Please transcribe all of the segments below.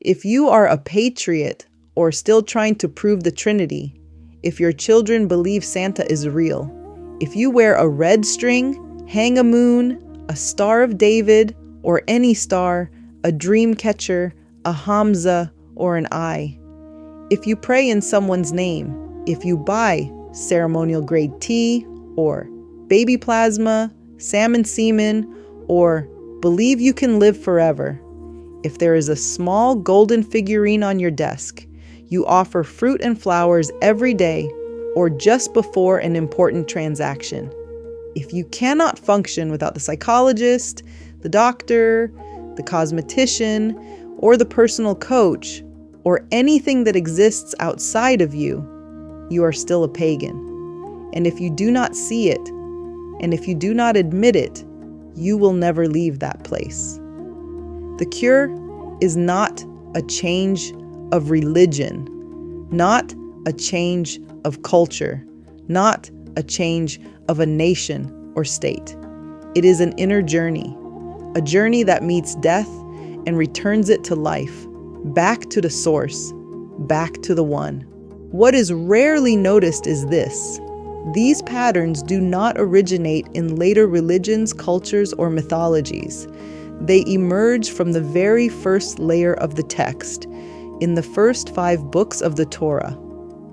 If you are a patriot or still trying to prove the Trinity, if your children believe Santa is real, if you wear a red string, hang a moon, a Star of David, or any star, a dream catcher, a Hamza, or an eye, if you pray in someone's name, if you buy ceremonial grade tea, or baby plasma, salmon semen, or believe you can live forever, if there is a small golden figurine on your desk, you offer fruit and flowers every day or just before an important transaction. If you cannot function without the psychologist, the doctor, the cosmetician, or the personal coach, or anything that exists outside of you, you are still a pagan. And if you do not see it, and if you do not admit it, you will never leave that place. The cure is not a change of religion, not a change of culture, not a change of a nation or state. It is an inner journey, a journey that meets death and returns it to life, back to the source, back to the one. What is rarely noticed is this: these patterns do not originate in later religions, cultures, or mythologies. They emerge from the very first layer of the text, in the first 5 books of the Torah.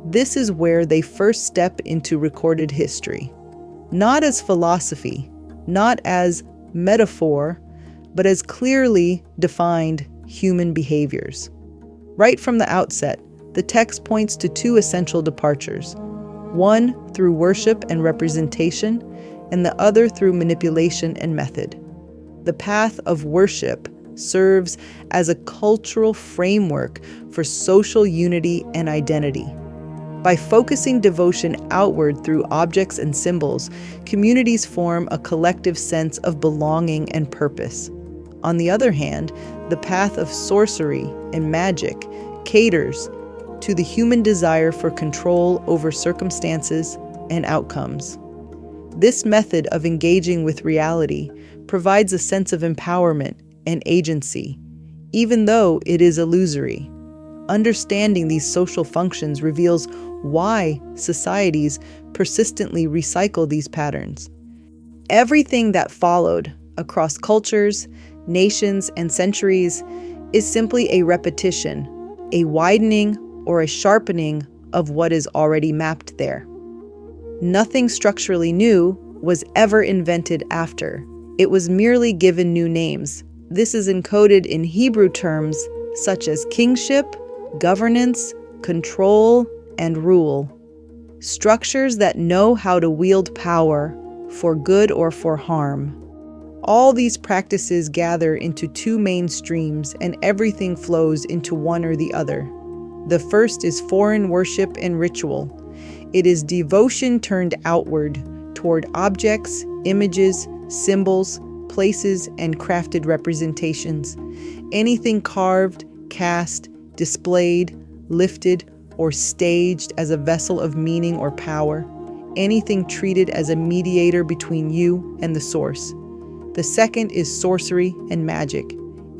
This is where they first step into recorded history. Not as philosophy, not as metaphor, but as clearly defined human behaviors. Right from the outset, the text points to 2 essential departures, one through worship and representation, and the other through manipulation and method. The path of worship serves as a cultural framework for social unity and identity. By focusing devotion outward through objects and symbols, communities form a collective sense of belonging and purpose. On the other hand, the path of sorcery and magic caters to the human desire for control over circumstances and outcomes. This method of engaging with reality provides a sense of empowerment and agency, even though it is illusory. Understanding these social functions reveals why societies persistently recycle these patterns. Everything that followed across cultures, nations, and centuries is simply a repetition, a widening or a sharpening of what is already mapped there. Nothing structurally new was ever invented after. It was merely given new names. This is encoded in Hebrew terms such as kingship, governance, control, and rule. Structures that know how to wield power for good or for harm. All these practices gather into 2 main streams, and everything flows into one or the other. The first is foreign worship and ritual. It is devotion turned outward toward objects, images, symbols, places, and crafted representations. Anything carved, cast, displayed, lifted, or staged as a vessel of meaning or power. Anything treated as a mediator between you and the source. The second is sorcery and magic.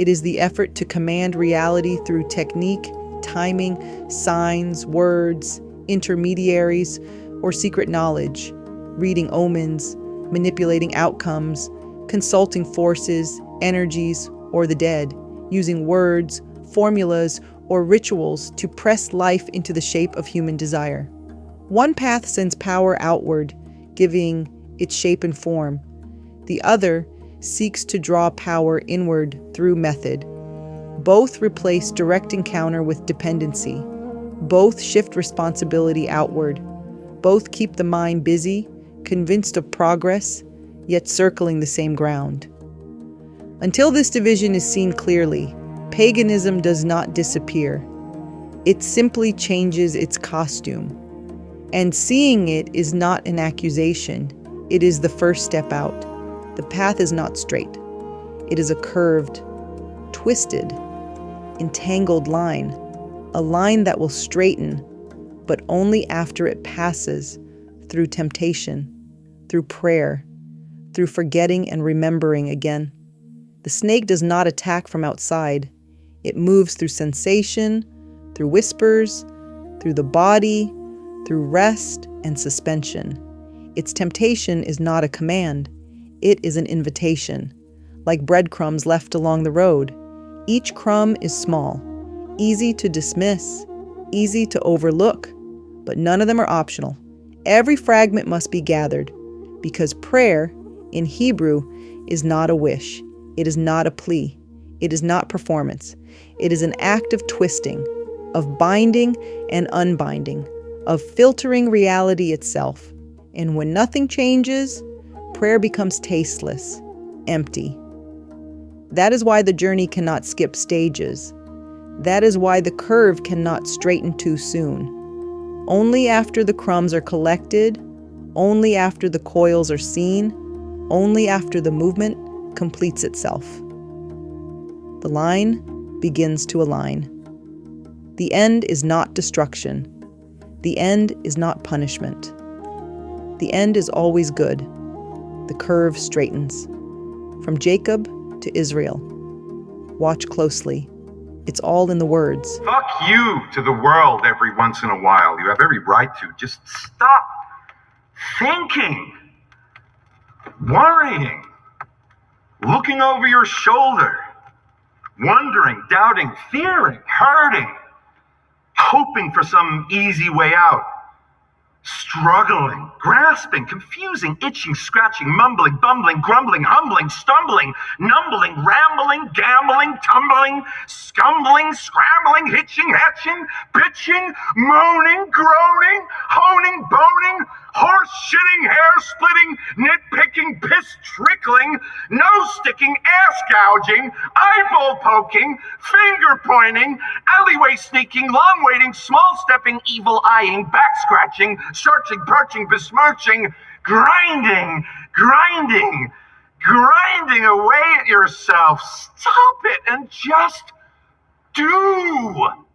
It is the effort to command reality through technique, timing, signs, words, intermediaries, or secret knowledge, reading omens, manipulating outcomes, consulting forces, energies, or the dead, using words, formulas, or rituals to press life into the shape of human desire. One path sends power outward, giving it shape and form. The other seeks to draw power inward through method. Both replace direct encounter with dependency. Both shift responsibility outward. Both keep the mind busy, convinced of progress, yet circling the same ground. Until this division is seen clearly, paganism does not disappear. It simply changes its costume. And seeing it is not an accusation. It is the first step out. The path is not straight. It is a curved, twisted, entangled line, a line that will straighten, but only after it passes through temptation, through prayer, through forgetting and remembering again. The snake does not attack from outside. It moves through sensation, through whispers, through the body, through rest and suspension. Its temptation is not a command. It is an invitation, like breadcrumbs left along the road. Each crumb is small, easy to dismiss, easy to overlook, but none of them are optional. Every fragment must be gathered, because prayer, in Hebrew, is not a wish. It is not a plea. It is not performance. It is an act of twisting, of binding and unbinding, of filtering reality itself. And when nothing changes, prayer becomes tasteless, empty. That is why the journey cannot skip stages. That is why the curve cannot straighten too soon. Only after the crumbs are collected, only after the coils are seen, only after the movement completes itself. The line begins to align. The end is not destruction. The end is not punishment. The end is always good. The curve straightens. From Jacob to Israel. Watch closely. It's all in the words. Fuck you to the world every once in a while. You have every right to. Just stop thinking, worrying, looking over your shoulder, wondering, doubting, fearing, hurting, hoping for some easy way out, struggling, grasping, confusing, itching, scratching, mumbling, bumbling, grumbling, humbling, stumbling, numbling, rambling, gambling, tumbling, scumbling, scrambling, hitching, hatching, bitching, moaning, groaning, honing, boning, horse shitting, hair splitting, nitpicking, piss trickling, nose sticking, ass gouging, eyeball poking, finger pointing, alleyway sneaking, long waiting, small stepping, evil eyeing, back scratching, searching, perching, besmirching, grinding away at yourself. Stop it and just do.